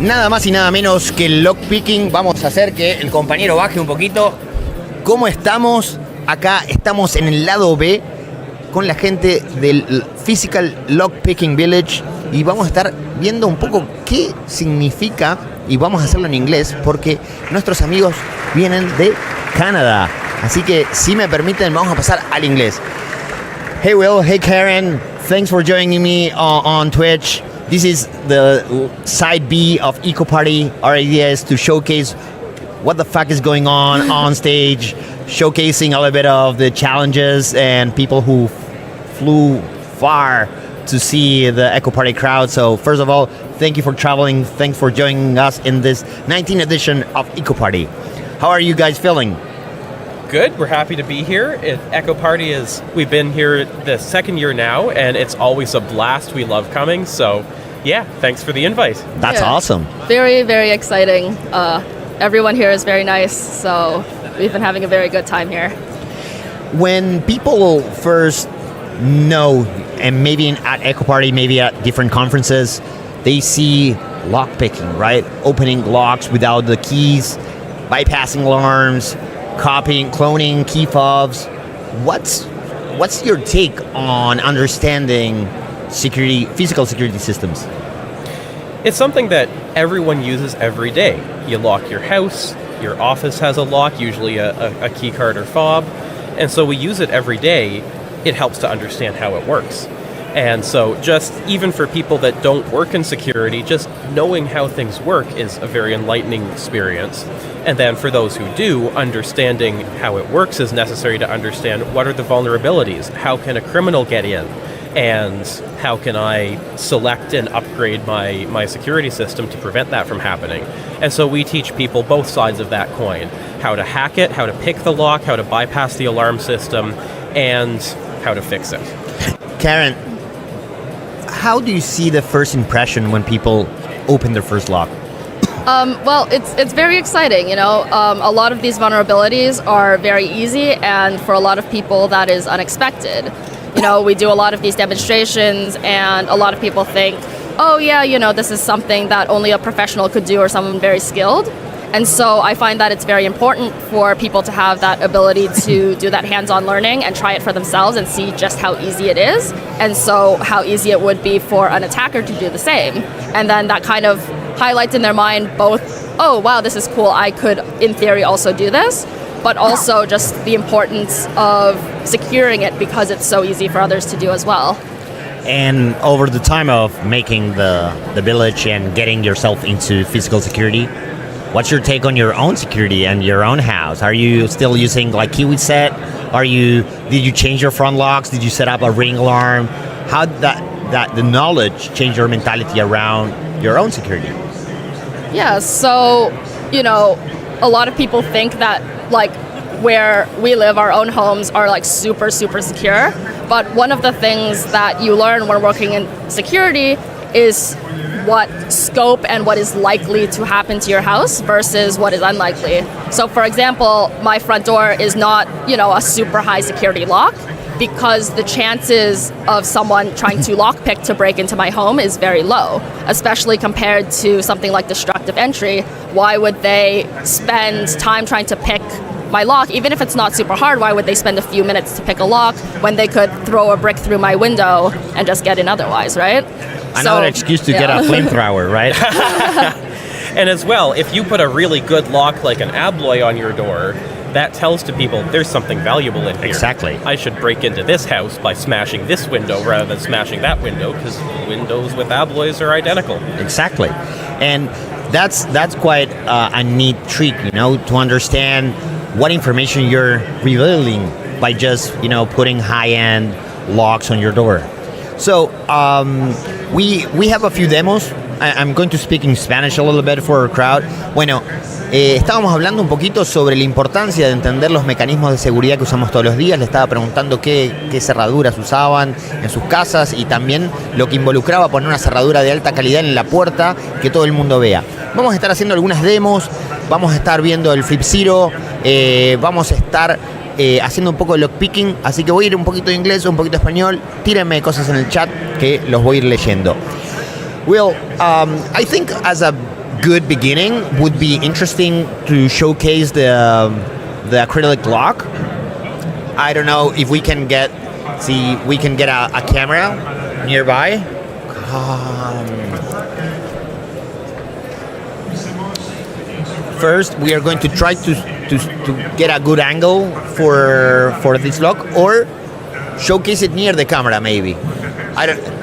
nada más y nada menos que el lockpicking. Vamos a hacer que el compañero baje un poquito. ¿Cómo estamos? Acá estamos en el lado B con la gente del Physical Lockpicking Village y vamos a estar viendo un poco qué significa, y vamos a hacerlo en inglés porque nuestros amigos vienen de Canadá. Así que si me permiten vamos a pasar al inglés. Hey Will, hey Karen, thanks for joining me on Twitch. This is the side B of Eco Party. Our idea is to showcase what the fuck is going on stage, showcasing a little bit of the challenges and people who flew far to see the Eco Party crowd. So first of all, thank you for traveling. Thanks for joining us in this 19th edition of Eco Party. How are you guys feeling? Good. We're happy to be here. Eco Party we've been here the second year now, and it's always a blast. We love coming. So yeah, thanks for the invite. That's awesome. Very, very exciting. Everyone here is very nice, so we've been having a very good time here. When people first know, and maybe at Eco Party, maybe at different conferences, they see lockpicking, right? Opening locks without the keys, bypassing alarms, copying, cloning key fobs. What's your take on understanding physical security systems? It's something that everyone uses every day. You lock your house, your office has a lock, usually a key card or fob, and so we use it every day. It helps to understand how it works. And so just even for people that don't work in security, just knowing how things work is a very enlightening experience. And then for those who do, understanding how it works is necessary to understand what are the vulnerabilities, how can a criminal get in, and how can I select and upgrade my security system to prevent that from happening. And so we teach people both sides of that coin, how to hack it, how to pick the lock, how to bypass the alarm system, and how to fix it. Karen, how do you see the first impression when people open their first lock? Well, it's very exciting, you know. A lot of these vulnerabilities are very easy, and for a lot of people that is unexpected. You know, we do a lot of these demonstrations, and a lot of people think, oh yeah, you know, this is something that only a professional could do or someone very skilled. And so I find that it's very important for people to have that ability to do that hands-on learning and try it for themselves and see just how easy it is. And so how easy it would be for an attacker to do the same. And then that kind of highlights in their mind both, oh wow, this is cool, I could in theory also do this, but also just the importance of securing it because it's so easy for others to do as well. And over the time of making the village and getting yourself into physical security, what's your take on your own security and your own house? Are you still using like Kiwi set? Did you change your front locks? Did you set up a ring alarm? How did that the knowledge change your mentality around your own security? Yeah, so, you know, a lot of people think that like where we live, our own homes are like super, super secure. But one of the things that you learn when working in security is what scope and what is likely to happen to your house versus what is unlikely. So for example, my front door is not, you know, a super high security lock because the chances of someone trying to lockpick to break into my home is very low, especially compared to something like destructive entry. Why would they spend time trying to pick my lock? Even if it's not super hard, why would they spend a few minutes to pick a lock when they could throw a brick through my window and just get in otherwise, right? Another excuse to get a flamethrower, right? And as well, if you put a really good lock like an Abloy on your door, that tells to people there's something valuable in here. Exactly. I should break into this house by smashing this window rather than smashing that window because windows with Abloys are identical. Exactly. And that's quite a neat trick, you know, to understand what information you're revealing by just, you know, putting high-end locks on your door. So we have a few demos. I'm going to speak in Spanish a little bit for our crowd. Bueno, estábamos hablando un poquito sobre la importancia de entender los mecanismos de seguridad que usamos todos los días. Le estaba preguntando qué cerraduras usaban en sus casas y también lo que involucraba poner una cerradura de alta calidad en la puerta que todo el mundo vea. Vamos a estar haciendo algunas demos, vamos a estar viendo el Flip Zero, vamos a estar haciendo un poco de lockpicking, así que voy a ir un poquito de inglés, un poquito de español. Tírenme cosas en el chat que los voy a ir leyendo. Well, I think as a good beginning would be interesting to showcase the acrylic lock. I don't know if we can get a camera nearby. First, we are going to try to get a good angle for this lock, or showcase it near the camera, maybe.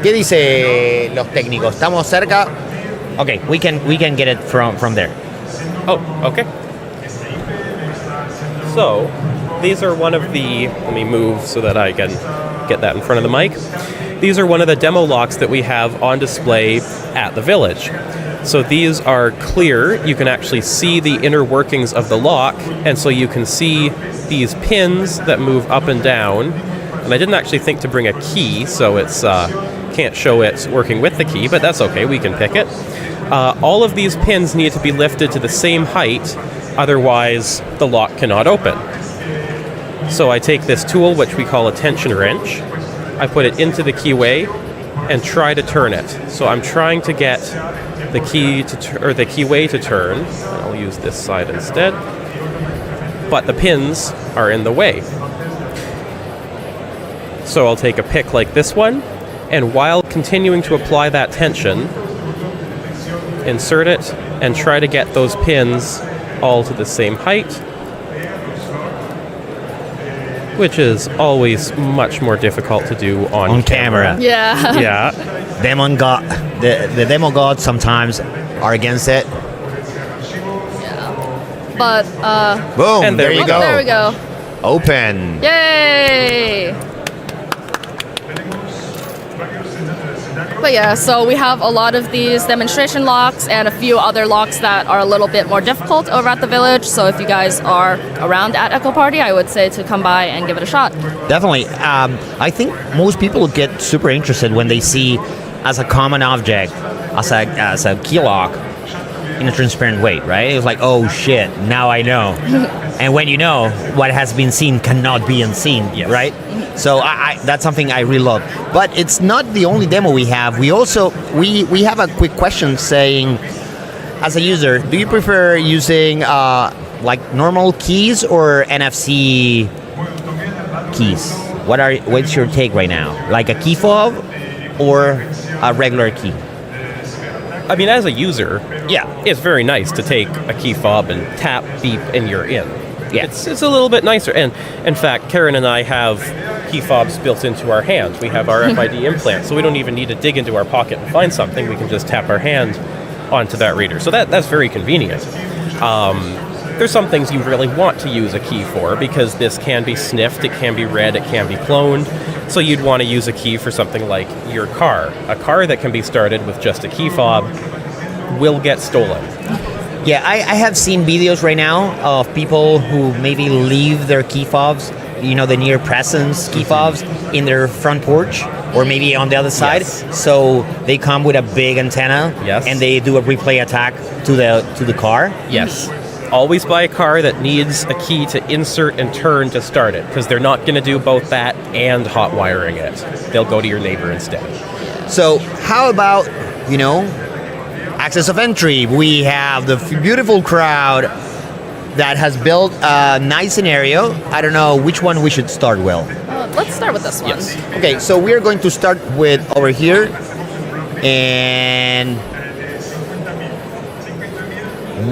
¿Qué dice los técnicos? ¿Estamos cerca? Okay, we can get it from there. Oh, okay. So, these are one of the, let me move so that I can get that in front of the mic. These are one of the demo locks that we have on display at the Village. So these are clear. You can actually see the inner workings of the lock, and so you can see these pins that move up and down. And I didn't actually think to bring a key, so it's can't show it working with the key, but that's okay, we can pick it. All of these pins need to be lifted to the same height, otherwise the lock cannot open. So I take this tool, which we call a tension wrench, I put it into the keyway and try to turn it. So I'm trying to get the keyway to turn. I'll use this side instead. But the pins are in the way. So I'll take a pick like this one, and while continuing to apply that tension, insert it and try to get those pins all to the same height, which is always much more difficult to do on camera. Yeah. Yeah. The demo gods sometimes are against it. Yeah. But Boom, and there you go. there we go. Open. Yay! But yeah, so we have a lot of these demonstration locks and a few other locks that are a little bit more difficult over at the Village. So if you guys are around at EKO Party, I would say to come by and give it a shot. Definitely. I think most people get super interested when they see as a common object, as a key lock in a transparent way, right? It's like, oh shit, now I know. And when you know, what has been seen cannot be unseen, yes. Right? So I that's something I really love. But it's not the only demo we have. We also we have a quick question saying, as a user, do you prefer using like normal keys or NFC keys? What's your take right now? Like a key fob or a regular key? I mean, as a user, Yeah. it's very nice to take a key fob and tap, beep, and you're in. Yeah. It's a little bit nicer. And in fact, Karen and I have key fobs built into our hand. We have our RFID implant, so we don't even need to dig into our pocket and find something. We can just tap our hand onto that reader. So that's very convenient. There's some things you really want to use a key for, because this can be sniffed, it can be read, it can be cloned. So you'd want to use a key for something like your car. A car that can be started with just a key fob will get stolen. Yeah, I have seen videos right now of people who maybe leave their key fobs, you know, the near presence key fobs in their front porch or maybe on the other side. Yes. So they come with a big antenna, Yes. and they do a replay attack to the car. Yes. Always buy a car that needs a key to insert and turn to start it, because they're not going to do both that and hot wiring it. They'll go to your neighbor instead. So how about, you know, access of entry? We have the beautiful crowd that has built a nice scenario. I don't know which one we should start with. Let's start with this one. Yes. Okay, so we're going to start with over here, and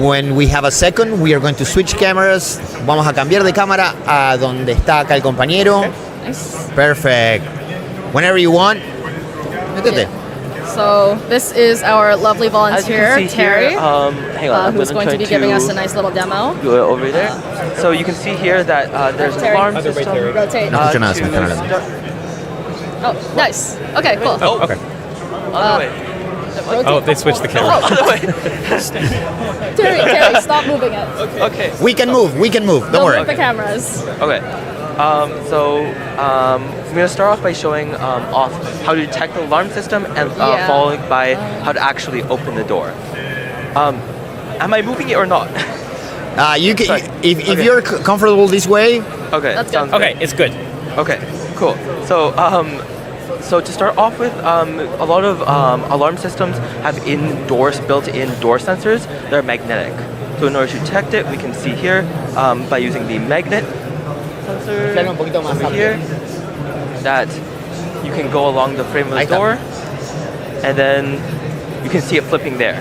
when we have a second, we are going to switch cameras. Vamos a cambiar de cámara a donde está acá el compañero. Nice. Perfect. Whenever you want. Métete. So this is our lovely volunteer, As you can see Terry, here, hang on, I'm who's going to be giving us a nice little demo. go over there. So you can see here that there's an Terry. alarm Other way, system. Terry. Rotate. No escucho nada, se me está to hablando. start- Oh, nice. Okay, cool. Oh, okay. Other way. Rotate. Oh, they switched the camera. Other way. Terry, stop moving it. Okay. We can move. Don't Don't worry. move the cameras. Okay. I'm going to start off by showing off how to detect the alarm system, and Yeah. followed by how to actually open the door. Am I moving it or not? You can, Sorry. if Okay. you're comfortable this way. Okay. That's good. sounds Okay, it's good. Okay, cool. So So to start off with, a lot of alarm systems have built-in door sensors that are magnetic. So in order to detect it, we can see here by using the magnet sensor over here that you can go along the frame of the door, and then you can see it flipping there.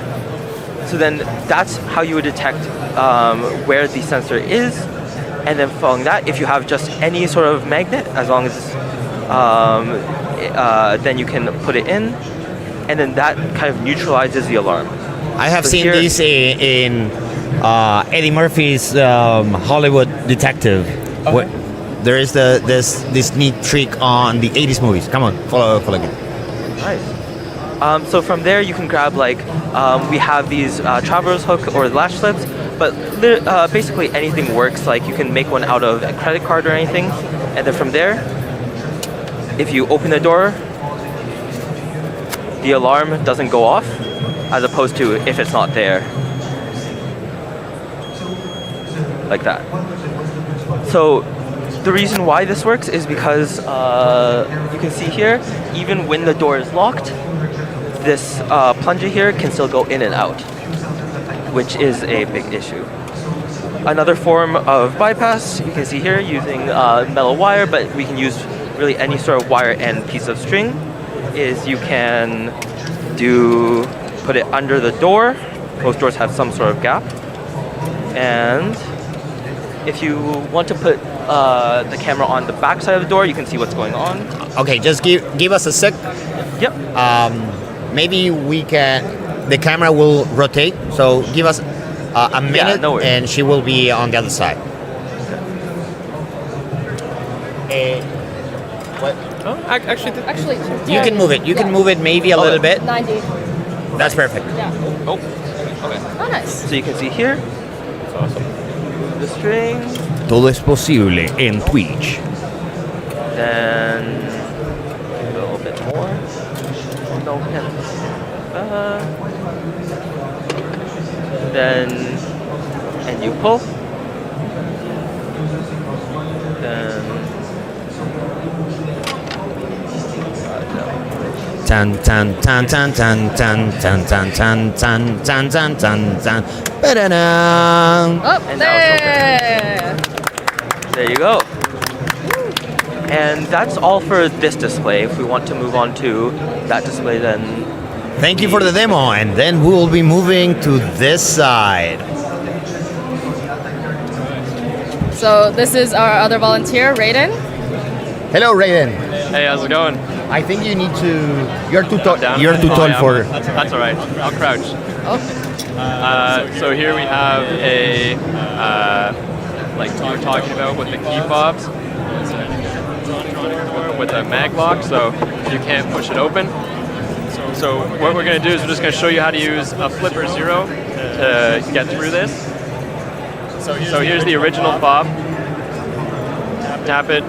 So then that's how you would detect where the sensor is, and then following that, if you have just any sort of magnet, as long as then you can put it in, and then that kind of neutralizes the alarm. I have seen this in Eddie Murphy's Hollywood Detective. There is this neat trick on the 80s movies. Come on, follow me. Nice. So from there you can grab we have these traveler's hook or latch slips, but basically anything works. Like you can make one out of a credit card or anything, and then from there, if you open the door, the alarm doesn't go off, as opposed to if it's not there. Like that. So the reason why this works is because you can see here, even when the door is locked, this plunger here can still go in and out, which is a big issue. Another form of bypass, you can see here, using metal wire, but we can use really any sort of wire and piece of string, is you can put it under the door. Most doors have some sort of gap. And if you want to put the camera on the back side of the door, you can see what's going on. Okay, just give us a sec. Yep. Maybe the camera will rotate, so give us a minute, no worries. And she will be on the other side. What? Oh, actually, You can move it. You can move it maybe a little bit. 90. That's perfect. Yeah. Oh, okay. Oh, nice. So you can see here, that's awesome. the string, Todo es posible en Twitch. then a little bit more. No, then, and you pull. Then, Tan tan tan tan tan tan tan tan tan tan tan tan tan tan. Ba-da-dum. Oh, And now it's there. there you go. And that's all for this display. If we want to move on to that display, then Thank you for the demo, and then we will be moving to this side. So this is our other volunteer, Raiden. Hello, Raiden. Hey, how's it going? I think you need to. You're too tall. Down? You're too tall yeah, for. That's all right. I'll crouch. Okay. So here we have a like you were talking about with the key fobs with a mag lock, so you can't push it open. So what we're going to do is we're just going to show you how to use a flipper 0 to get through this. So here's the original fob. Tap it,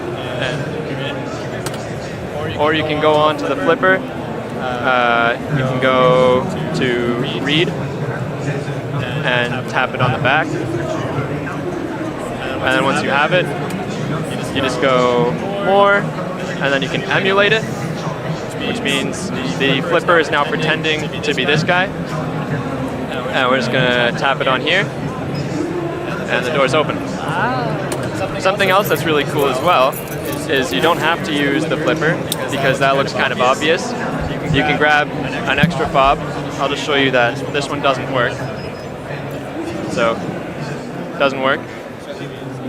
or you can go on to the flipper. You can go to read and tap it on the back. And then once you have it, you just go more, and then you can emulate it, which means the flipper is now pretending to be this guy. And we're just gonna tap it on here, and the door's open. Something else that's really cool as well is you don't have to use the flipper because that looks kind of obvious. You can grab an extra fob. I'll just show you that this one doesn't work. So, doesn't work.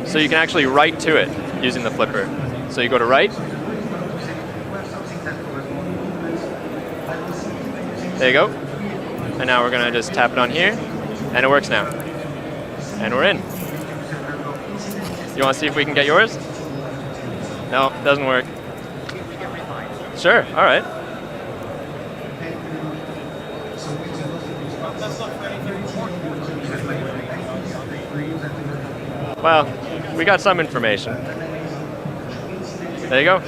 So you can actually write to it using the flipper. So you go to write. There you go. And now we're gonna just tap it on here, and it works now. And we're in. You wanna see if we can get yours? No, doesn't work. Sure, all right. Well, we got some information. There you go.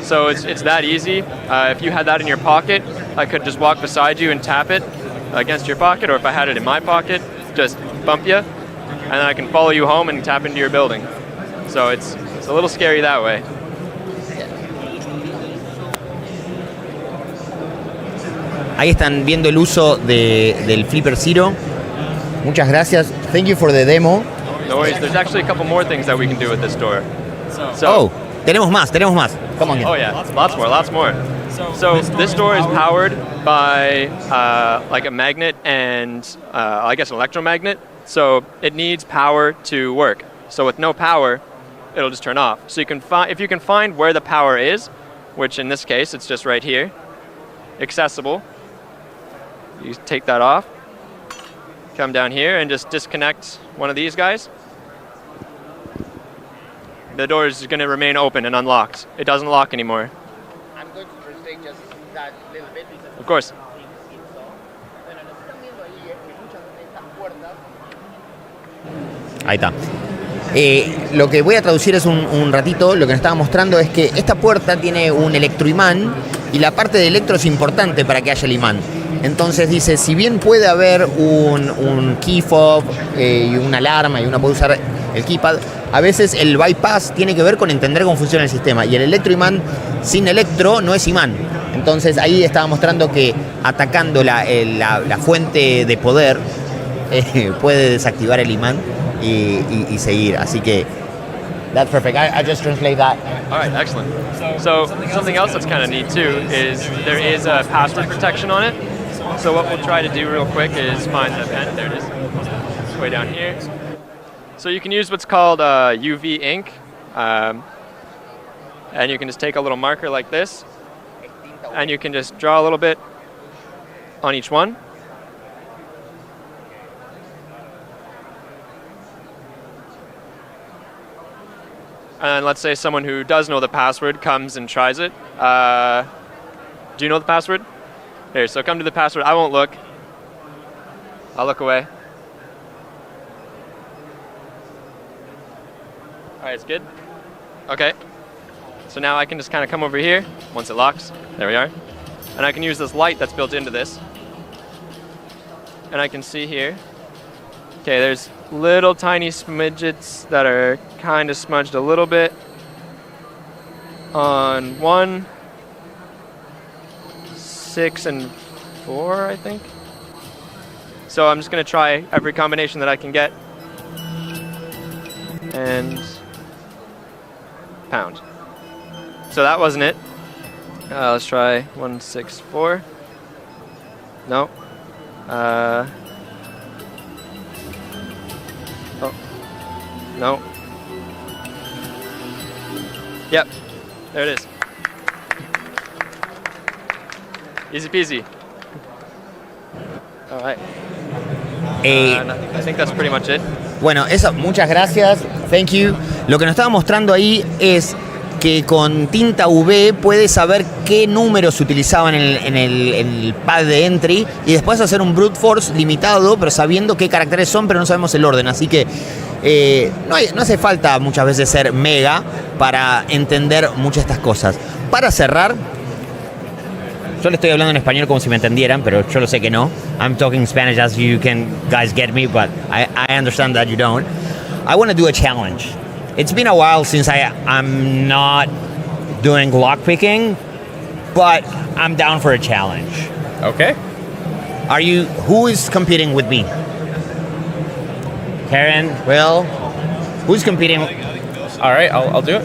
So it's that easy. If you had that in your pocket, I could just walk beside you and tap it against your pocket, or if I had it in my pocket, just bump you, and then I can follow you home and tap into your building. So it's a little scary that way. Ahí están viendo el uso del Flipper Zero. Muchas gracias. Thank you for the demo. No worries. There's actually a couple more things that we can do with this door. Oh, tenemos más. Come on. Oh yeah, lots more. So this door is powered by like a magnet and I guess an electromagnet. So it needs power to work. So with no power, it'll just turn off. So you can if you can find where the power is, which in this case it's just right here, accessible. You take that off, come down here and just disconnect one of these guys. The door is going to remain open and unlocked. It doesn't lock anymore. I'm going to translate just that little bit. Of course. Ahí está. Lo que voy a traducir es un ratito. Lo que nos estaba mostrando es que esta puerta tiene un electroimán y la parte de electro es importante para que haya el imán. Entonces dice, si bien puede haber un key fob y una alarma y uno puede usar el keypad, a veces el bypass tiene que ver con entender cómo funciona el sistema. Y el electroimán sin electro no es imán. Entonces ahí estaba mostrando que atacando la fuente de poder puede desactivar el imán y seguir. Así que that's perfect. I just translate that. All right, excellent. So something else that's kind of neat too is there is a password protection on it. So what we'll try to do real quick is find the pen. There it is. It's way down here. So you can use what's called UV ink. And you can just take a little marker like this. And you can just draw a little bit on each one. And let's say someone who does know the password comes and tries it. Do you know the password? Here, so come to the password. I won't look. I'll look away. All right, it's good. Okay. So now I can just kind of come over here once it locks. There we are. And I can use this light that's built into this. And I can see here. Okay, there's little tiny smidgets that are kind of smudged a little bit on 1, 6, and 4, I think. So I'm just going to try every combination that I can get. And pound. So that wasn't it. Let's try 1, 6, 4. No. Oh. No. Yep. There it is. Easy peasy. All right. I think that's pretty much it. Bueno, eso, muchas gracias. Thank you. Lo que nos estaba mostrando ahí es que con tinta UV puedes saber qué números se utilizaban en el pad de entry y después hacer un brute force limitado, pero sabiendo qué caracteres son, pero no sabemos el orden. Así que no hace falta muchas veces ser mega para entender muchas de estas cosas. Para cerrar, yo le estoy hablando en español como si me entendieran, pero yo lo sé que no. I'm talking Spanish as you can guys get me, but I understand that you don't. I want to do a challenge. It's been a while since I'm not doing lockpicking, but I'm down for a challenge. Okay. Who is competing with me? Karen, Will, who's competing? All right, I'll do it.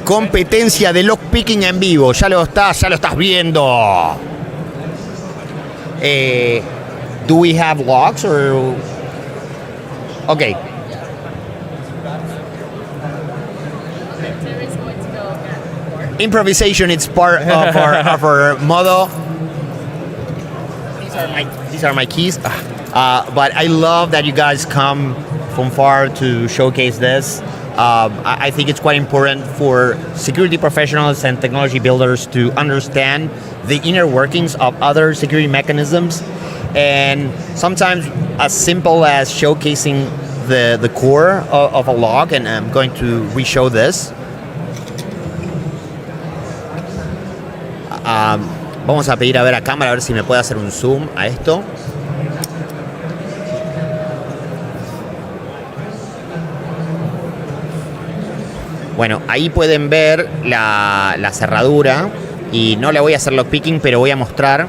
Competencia de lockpicking en vivo, ya lo estás viendo. Do we have locks or? Okay. Improvisation, it's part of our motto. These are my keys. But I love that you guys come from far to showcase this. I think it's quite important for security professionals and technology builders to understand the inner workings of other security mechanisms. And sometimes as simple as showcasing the core of a lock, and I'm going to re-show this. Vamos a pedir a ver a cámara a ver si me puede hacer un zoom a esto. Bueno, ahí pueden ver la cerradura y no le voy a hacer lockpicking, pero voy a mostrar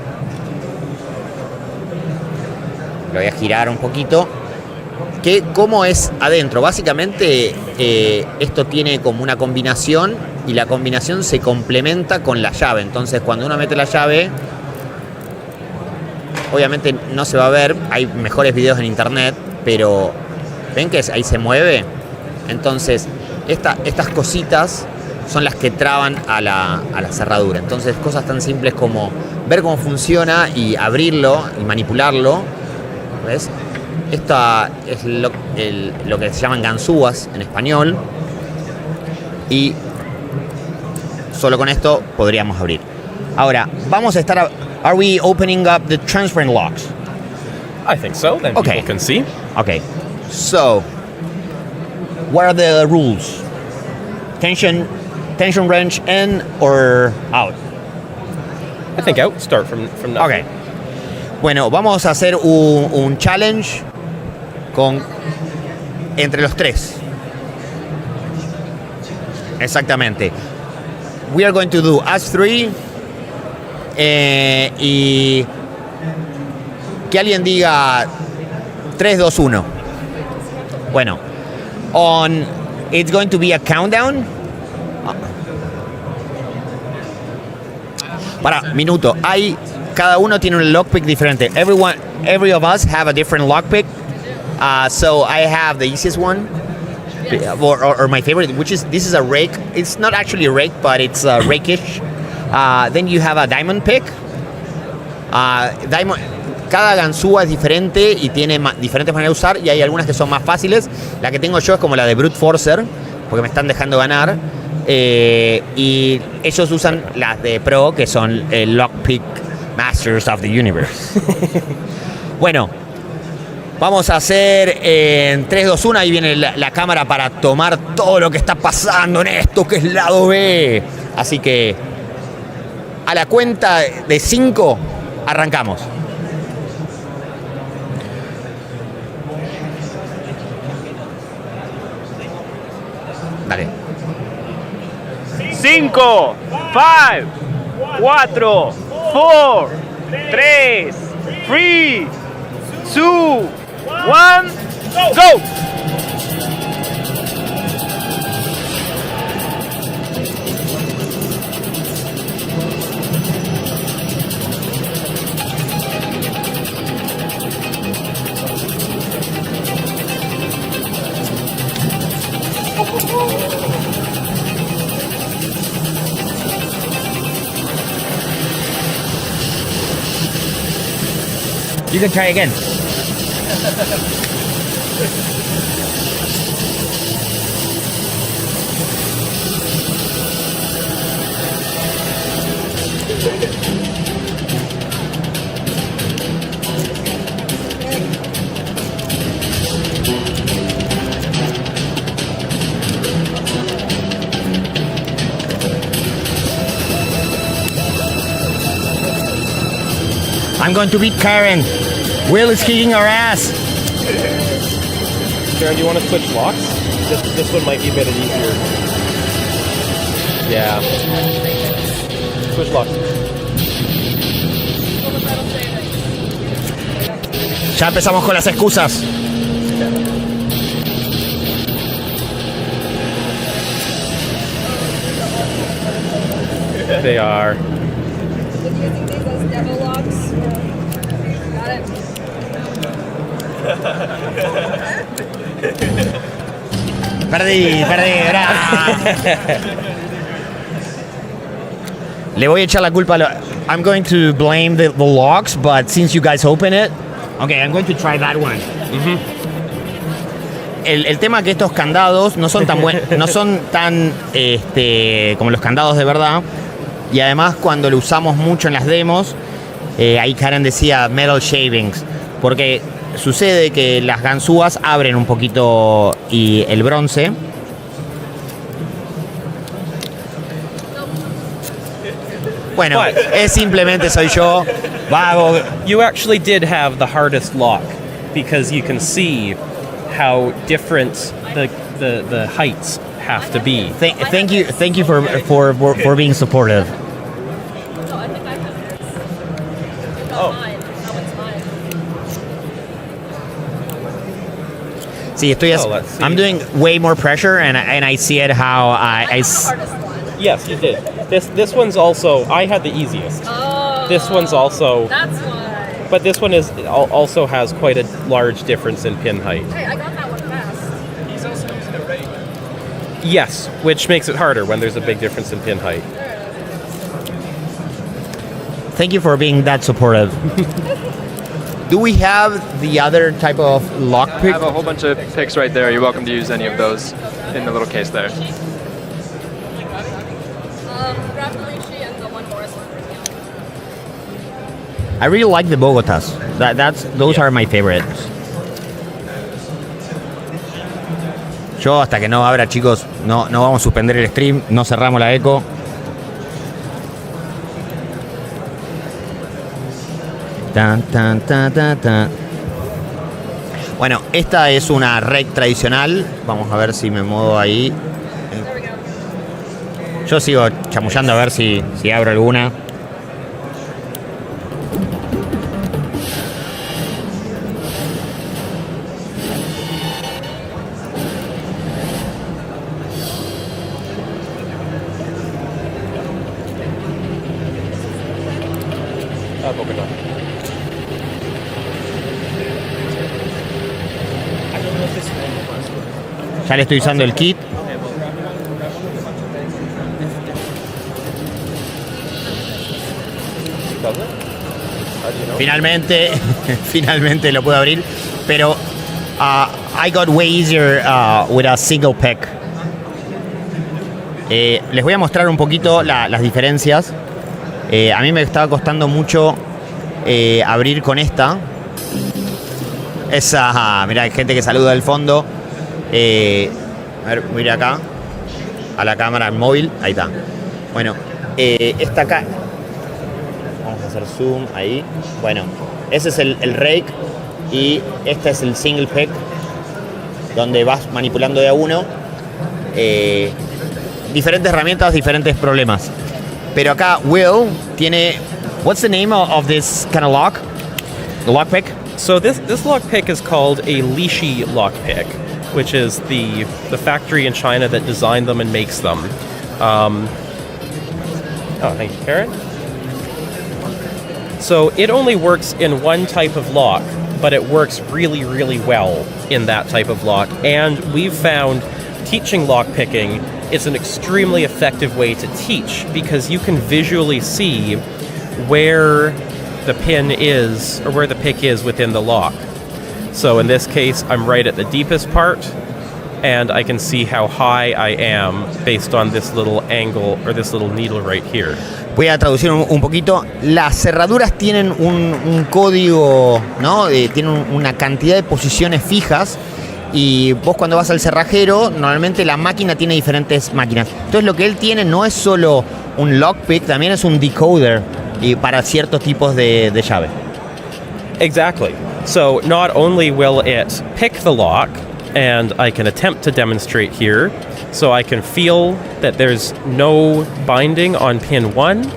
Lo voy a girar un poquito. ¿Cómo es adentro? Básicamente esto tiene como una combinación y la combinación se complementa con la llave. Entonces cuando uno mete la llave, obviamente no se va a ver, hay mejores videos en internet, pero ven que ahí se mueve. Entonces estas cositas son las que traban a la cerradura. Entonces cosas tan simples como ver cómo funciona y abrirlo y manipularlo, ¿ves? Esta es lo que se llaman ganzúas en español. Y solo con esto podríamos abrir. Ahora, vamos a estar... Are we opening up the transparent locks? I think so. Then Okay. people can see. Okay. So, what are the rules? Tension wrench in or out? I think out. Start from nothing. Okay. Bueno, vamos a hacer un challenge entre los tres. Exactamente. We are going to do us three. Y que alguien diga 3, 2, 1. Bueno, it's going to be a countdown. Minuto. Cada uno tiene un lockpick diferente. Every of us have a different lockpick. So I have the easiest one, or my favorite, this is a rake. It's not actually a rake, but it's rakish. Then you have a diamond pick. Cada ganzúa es diferente y tiene diferentes maneras de usar, y hay algunas que son más fáciles. La que tengo yo es como la de Brute Forcer, porque me están dejando ganar. Y ellos usan las de Pro, que son el Lockpick Masters of the Universe. Bueno, vamos a hacer en 3, 2, 1. Ahí viene la cámara para tomar todo lo que está pasando en esto, que es Lado B. Así que a la cuenta de 5 arrancamos. Dale. 5, 5, 4, 4, 3, 2, 1, go! You can try again. I'm going to beat Karen. Will is kicking our ass. Sarah, do you want to switch locks? This one might be a bit easier. Yeah. Switch locks. Ya empezamos con las excusas. They are. Perdí. Le voy a echar la culpa a I'm going to blame the locks, but since you guys open it, okay, I'm going to try that one. Mm-hmm. El tema que estos candados no son tan como los candados de verdad, y además cuando lo usamos mucho en las demos, ahí Karen decía metal shavings, porque sucede que las ganzúas abren un poquito y el bronce. Bueno, es simplemente soy yo, vago. You actually did have the hardest lock because you can see how different the heights have to be. Thank you for being supportive. No, I think I have this. You got mine. That one's mine. Sí, estoy Oh, let's see. I'm doing way more pressure, and I see it how Yes, you did. This one's also, I had the easiest. Oh. This one's also, That's why. but this one is also has quite a large difference in pin height. Hey, I got that one fast. He's also using a rake. Yes, which makes it harder when there's a big difference in pin height. Thank you for being that supportive. Do we have the other type of I lockpick? have a whole bunch of picks right there. You're welcome to use any of those in the little case there. Grab the lychee and the one Morris one. I really like the Bogotas. Those are my favorites. Yo hasta que no abra, chicos, no vamos a suspender el stream, no cerramos la eco. Tan, tan, tan, tan, tan. Bueno, esta es una rake tradicional. Vamos a ver si me muevo ahí. Yo sigo chamullando a ver si abro alguna. Ya le estoy usando el kit. Finalmente lo puedo abrir. Pero I got way easier with a single pick. Les voy a mostrar un poquito las diferencias. A mí me estaba costando mucho abrir con esta. Mirá, hay gente que saluda del fondo. A ver, voy a ir acá a la cámara móvil. Ahí está. Bueno, esta acá. Vamos a hacer zoom ahí. Bueno, ese es el rake. Y este es el single pick, donde vas manipulando de a uno. Diferentes herramientas, diferentes problemas. Pero acá Will tiene... What's the name of this kind of lock? The lockpick? So this lockpick is called a lychee lockpick, which is the factory in China that designed them and makes them. Thank you, Karen. So it only works in one type of lock, but it works really, really well in that type of lock. And we've found teaching lockpicking is an extremely effective way to teach because you can visually see where the pin is or where the pick is within the lock. So in this case, I'm right at the deepest part, and I can see how high I am based on this little angle or this little needle right here. Voy a traducir un poquito. Las cerraduras tienen un código, ¿no? Tienen una cantidad de posiciones fijas. Y vos cuando vas al cerrajero, normalmente la máquina tiene diferentes máquinas. Entonces lo que él tiene no es solo un lockpick, también es un decoder y para ciertos tipos de llave. Exactly. So not only will it pick the lock, and I can attempt to demonstrate here, so I can feel that there's no binding on pin 1.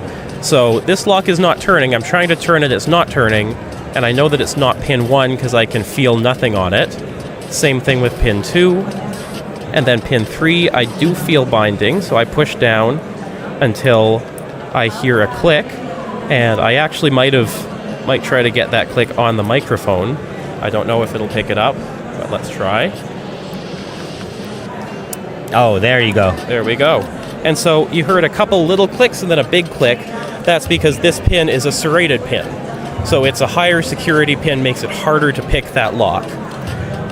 So this lock is not turning. I'm trying to turn it, it's not turning, and I know that it's not pin 1 because I can feel nothing on it. Same thing with pin 2. And then pin 3, I do feel binding, so I push down until I hear a click. And I actually might try to get that click on the microphone. I don't know if it'll pick it up, but let's try. Oh, there you go. There we go. And so you heard a couple little clicks and then a big click. That's because this pin is a serrated pin. So it's a higher security pin, makes it harder to pick that lock.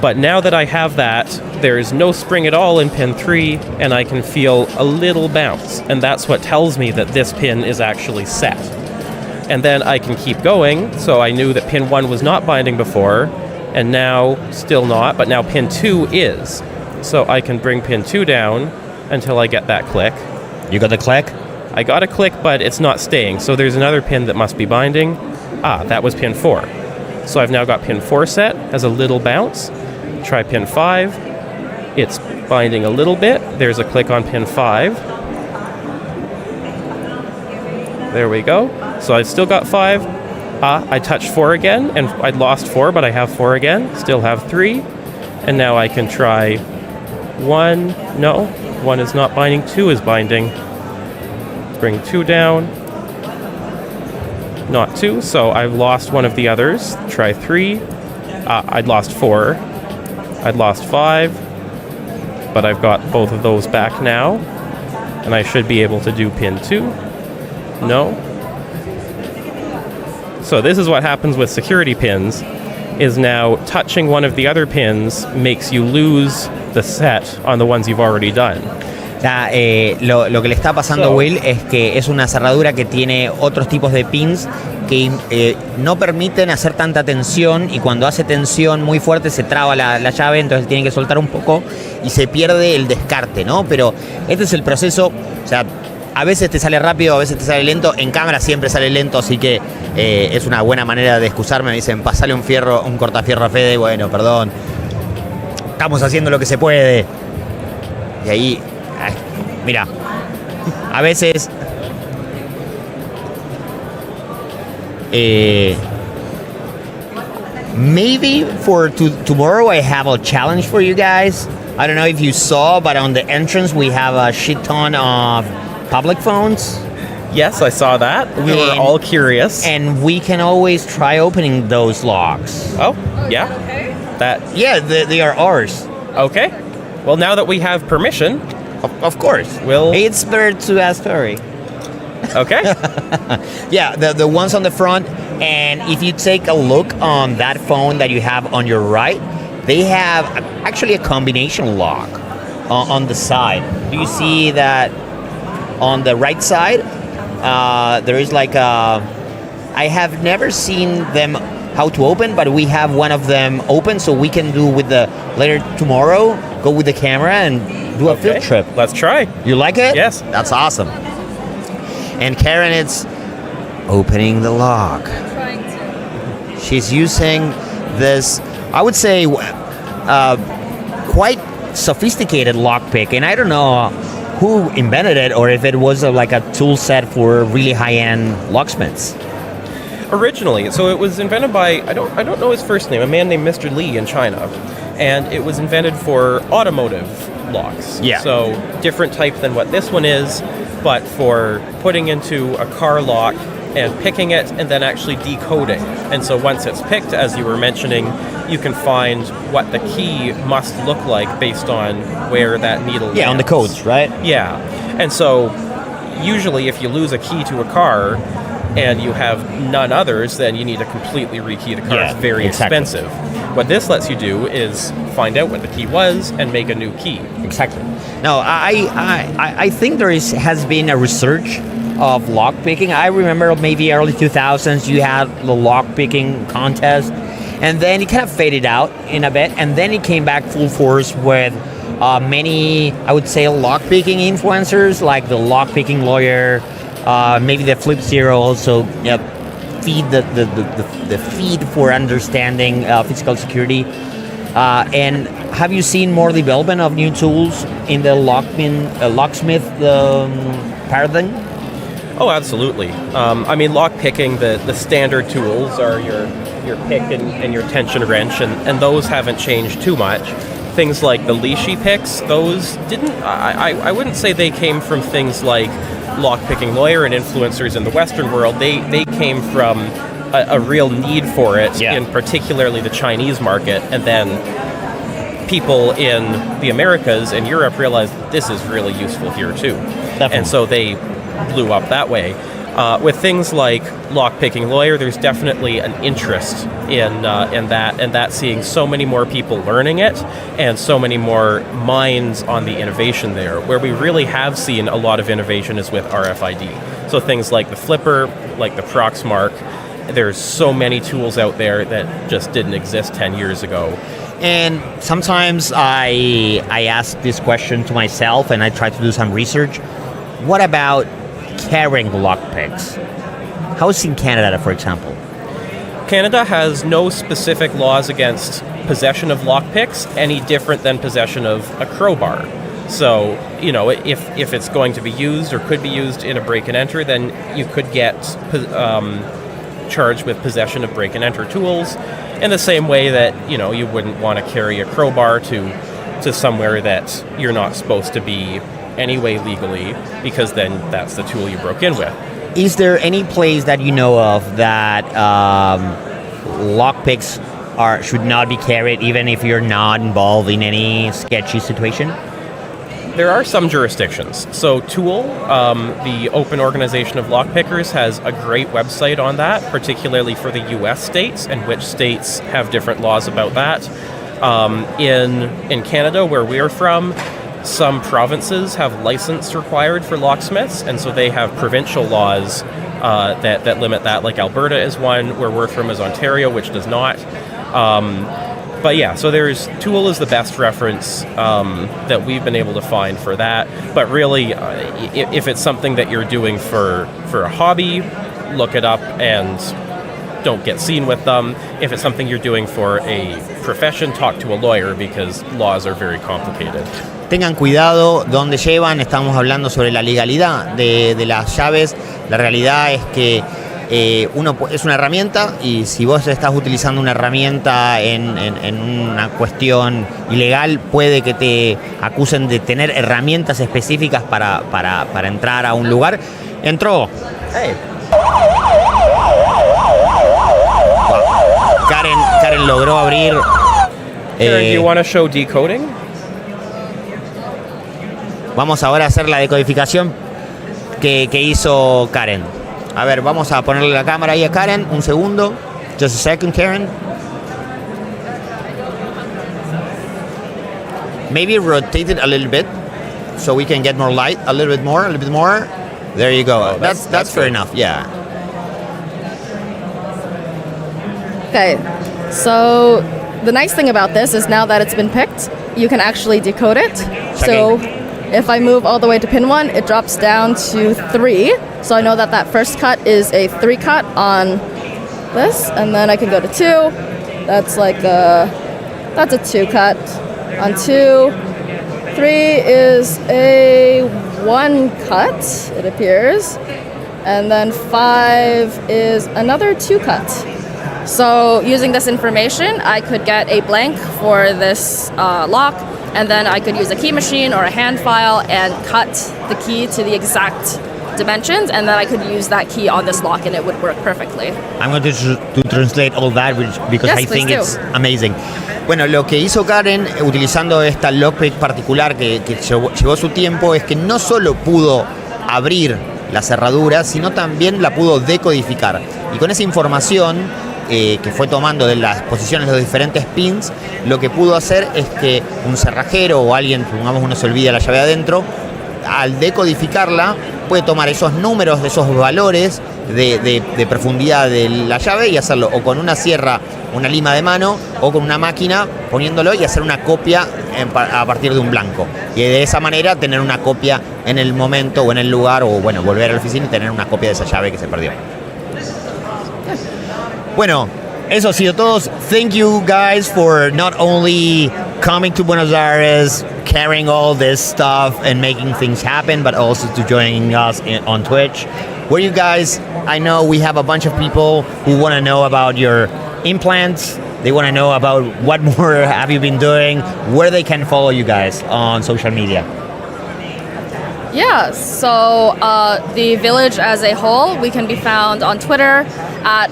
But now that I have that, there is no spring at all in pin 3, and I can feel a little bounce. And that's what tells me that this pin is actually set. And then I can keep going, so I knew that pin 1 was not binding before, and now still not, but now pin 2 is. So I can bring pin 2 down until I get that click. You got the click? I got a click, but it's not staying, so there's another pin that must be binding. That was pin 4. So I've now got pin 4 set, has a little bounce. Try pin 5. It's binding a little bit. There's a click on pin 5. There we go. So I've still got 5. I touched 4 again, and I'd lost 4, but I have 4 again. Still have 3. And now I can try 1. No, 1 is not binding. 2 is binding. Bring 2 down. Not 2, so I've lost one of the others. Try 3. I'd lost 4. I'd lost 5. But I've got both of those back now. And I should be able to do pin 2. No. So this is what happens with security pins, is now touching one of the other pins makes you lose the set on the ones you've already done. Lo que le está pasando a Will es que es una cerradura que tiene otros tipos de pins que no permiten hacer tanta tensión, y cuando hace tensión muy fuerte se traba la llave, entonces tiene que soltar un poco y se pierde el descarte, ¿no? Pero este es el proceso, o sea, a veces te sale rápido, a veces te sale lento, en cámara siempre sale lento, así que es una buena manera de excusarme. Me dicen, pasale un cortafierro a Fede, bueno, perdón, estamos haciendo lo que se puede. Y ahí, mira, a veces maybe for tomorrow I have a challenge for you guys. I don't know if you saw, but on the entrance we have a shit ton of public phones. Yes, I saw that. We were all curious. And we can always try opening those locks. Oh, yeah. Yeah, they are ours. Okay. Well, now that we have permission, of course. It's better to ask Harry. Okay. Yeah, the ones on the front, and if you take a look on that phone that you have on your right, they have actually a combination lock on the side. Do you see that on the right side? There is like I have never seen them how to open, but we have one of them open, so we can do with the later tomorrow, go with the camera and do a field trip. Let's try. You like it? Yes. That's awesome. And Karen, it's opening the lock. Trying to. She's using this, I would say, quite sophisticated lockpick, and I don't know who invented it or if it was like a tool set for really high-end locksmiths. Originally, so it was invented by, I don't know his first name, a man named Mr. Lee in China, and it was invented for automotive locks. Yeah. So different type than what this one is, but for putting into a car lock and picking it and then actually decoding. And so once it's picked, as you were mentioning, you can find what the key must look like based on where that needle lands. On the codes, right? Yeah. And so usually if you lose a key to a car and you have none others, then you need to completely rekey the car. It's very expensive. What this lets you do is find out what the key was and make a new key. Exactly. No, I think there has been a research of lockpicking. I remember maybe early 2000s you had the lockpicking contest, and then it kind of faded out in a bit, and then it came back full force with many, I would say, lockpicking influencers like the lockpicking lawyer, maybe the Flip Zero also feed the feed for understanding physical security. And have you seen more development of new tools in the locksmith paradigm? Oh, absolutely. I mean, lockpicking, the standard tools are your pick and your tension wrench, and those haven't changed too much. Things like the leashy picks, those didn't, I wouldn't say they came from things like lockpicking lawyer and influencers in the Western world. They came from a real need for it in particularly the Chinese market, and then people in the Americas and Europe realized this is really useful here too. Definitely. And so they blew up that way. With things like lockpicking lawyer, there's definitely an interest in that, and that seeing so many more people learning it and so many more minds on the innovation there. Where we really have seen a lot of innovation is with RFID. So things like the flipper, like the Proxmark, there's so many tools out there that just didn't exist 10 years ago. And sometimes I ask this question to myself and I try to do some research. What about carrying lockpicks? How is in Canada, for example? Canada has no specific laws against possession of lockpicks any different than possession of a crowbar. So, you know, if it's going to be used or could be used in a break and enter, then you could get charged with possession of break and enter tools. In the same way that, you know, you wouldn't want to carry a crowbar to somewhere that you're not supposed to be anyway legally, because then that's the tool you broke in with. Is there any place that you know of that lockpicks should not be carried even if you're not involved in any sketchy situation? There are some jurisdictions. So Tool, the open organization of lockpickers, has a great website on that, particularly for the US states, and which states have different laws about that. In Canada, where we're from, some provinces have license required for locksmiths, and so they have provincial laws that limit that. Like Alberta is one, where we're from is Ontario, which does not. But yeah, so Tool is the best reference that we've been able to find for that. But really, if it's something that you're doing for a hobby, look it up and don't get seen with them. If it's something you're doing for a profession, talk to a lawyer, because laws are very complicated. Tengan cuidado donde llevan. Estamos hablando sobre la legalidad de las llaves. La realidad es que es una herramienta, y si vos estás utilizando una herramienta en una cuestión ilegal, puede que te acusen de tener herramientas específicas para entrar a un lugar. Entró. Hey. Karen logró abrir. Karen, do you want to show decoding? Vamos ahora a hacer la decodificación que hizo Karen. A ver, vamos a ponerle la cámara ahí a Karen. Un segundo. Just a second, Karen. Maybe rotate it a little bit so we can get more light. A little bit more. There you go. Oh, that's fair enough. Yeah. Okay, so the nice thing about this is now that it's been picked, you can actually decode it. So if I move all the way to pin 1, it drops down to 3. So I know that first cut is a 3 cut on this, and then I can go to 2. That's a 2 cut on 2. 3 is a 1 cut, it appears. And then 5 is another 2 cut. So using this information, I could get a blank for this lock, and then I could use a key machine or a hand file and cut the key to the exact dimensions, and then I could use that key on this lock and it would work perfectly. I'm going to translate all that because yes, I think do. It's amazing. Bueno, lo que hizo Karen utilizando esta lockpick particular que llevó su tiempo es que no solo pudo abrir la cerradura, sino también la pudo decodificar. Y con esa información que fue tomando de las posiciones de los diferentes pins, lo que pudo hacer es que un cerrajero o alguien, pongamos uno se olvida la llave adentro, al decodificarla puede tomar esos números, de esos valores de profundidad de la llave y hacerlo o con una sierra, una lima de mano, o con una máquina poniéndolo y hacer una copia a partir de un blanco. Y de esa manera tener una copia en el momento o en el lugar, o bueno, volver a la oficina y tener una copia de esa llave que se perdió. Bueno, eso ha sido todo. Thank you guys for not only coming to Buenos Aires, carrying all this stuff and making things happen, but also to joining us on Twitch. Where you guys, I know we have a bunch of people who want to know about your implants. They want to know about what more have you been doing, where they can follow you guys on social media. Yeah, so the village as a whole, we can be found on Twitter at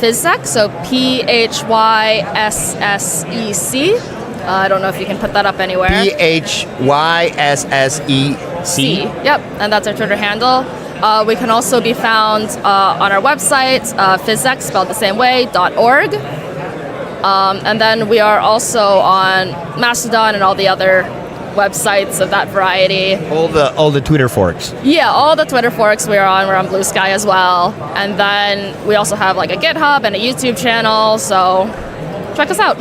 Physsec, so PHYSSEC. I don't know if you can put that up anywhere. PHYSSEC. Yep, and that's our Twitter handle. We can also be found on our website, Physsec, spelled the same way, .org. And then we are also on Mastodon and all the other websites of that variety. All the Twitter forks. Yeah, all the Twitter forks we're on Blue Sky as well. And then we also have like a GitHub and a YouTube channel, so check us out.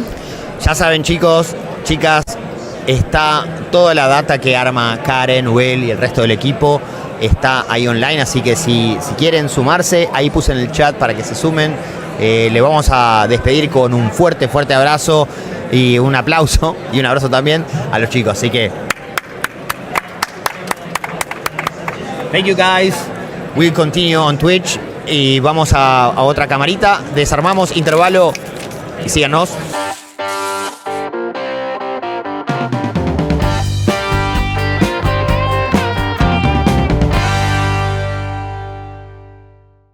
Ya saben, chicos, chicas, está toda la data que arma Karen, Will y el resto del equipo está ahí online, así que si quieren sumarse, ahí puse en el chat para que se sumen. Le vamos a despedir con un fuerte abrazo y un aplauso y un abrazo también a los chicos, así que thank you guys. We'll continue on Twitch y vamos a otra camarita. Desarmamos intervalo y síganos.